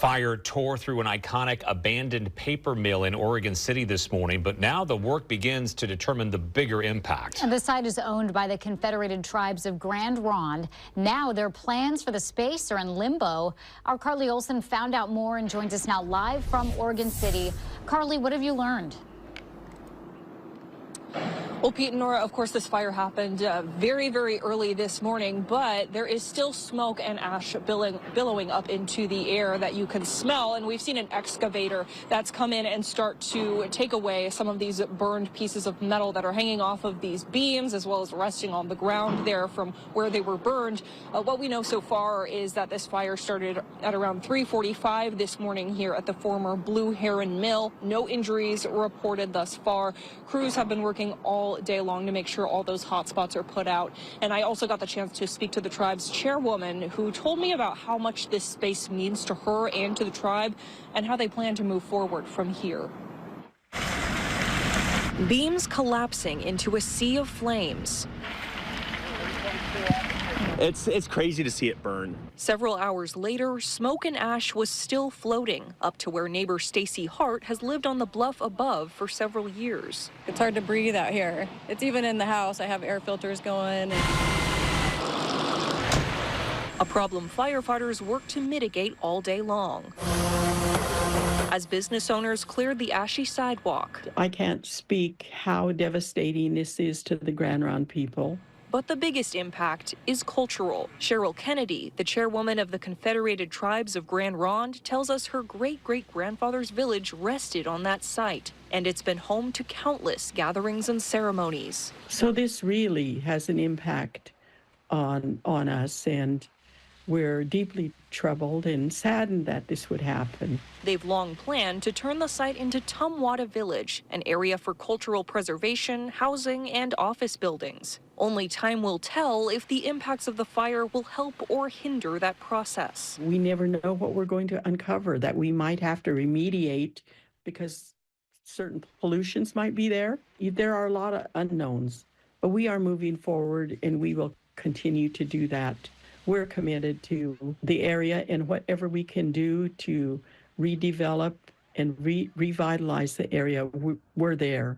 Fire tore through an iconic abandoned paper mill in Oregon City this morning, but now the work begins to determine the bigger impact. And the site is owned by the Confederated Tribes of Grand Ronde. Now their plans for the space are in limbo. Our Carly Olson found out more and joins us now live from Oregon City. Carly, what have you learned? Well, Pete and Nora, of course, this fire happened very, very early this morning, but there is still smoke and ash billowing up into the air that you can smell. And we've seen an excavator that's come in and start to take away some of these burned pieces of metal that are hanging off of these beams, as well as resting on the ground there from where they were burned. What we know so far is that this fire started at around 3:45 this morning here at the former Blue Heron Mill. No injuries reported thus far. Crews have been working all day long to make sure all those hot spots are put out. And I also got the chance to speak to the tribe's chairwoman, who told me about how much this space means to her and to the tribe and how they plan to move forward from here. Beams collapsing into a sea of flames. It's crazy to see it burn. Several hours later, smoke and ash was still floating up to where neighbor Stacy Hart has lived on the bluff above for several years. It's hard to breathe out here. It's even in the house. I have air filters going. A problem firefighters work to mitigate all day long. As business owners cleared the ashy sidewalk. I can't speak how devastating this is to the Grand Ronde people. But the biggest impact is cultural. Cheryl Kennedy, the chairwoman of the Confederated Tribes of Grand Ronde, tells us her great-great-grandfather's village rested on that site, and it's been home to countless gatherings and ceremonies. So this really has an impact on us, and we're deeply troubled and saddened that this would happen. They've long planned to turn the site into Tumwata Village, an area for cultural preservation, housing, and office buildings. Only time will tell if the impacts of the fire will help or hinder that process. We never know what we're going to uncover, that we might have to remediate because certain pollutions might be there. There are a lot of unknowns, but we are moving forward and we will continue to do that. We're committed to the area and whatever we can do to redevelop and revitalize the area, we're there.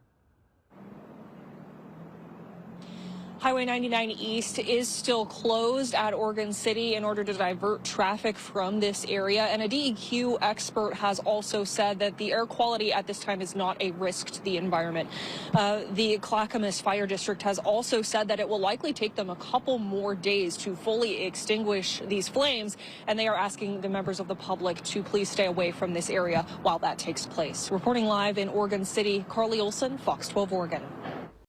Highway 99 East is still closed at Oregon City in order to divert traffic from this area. And a DEQ expert has also said that the air quality at this time is not a risk to the environment. The Clackamas Fire District has also said that it will likely take them a couple more days to fully extinguish these flames. And they are asking the members of the public to please stay away from this area while that takes place. Reporting live in Oregon City, Carly Olson, Fox 12 Oregon.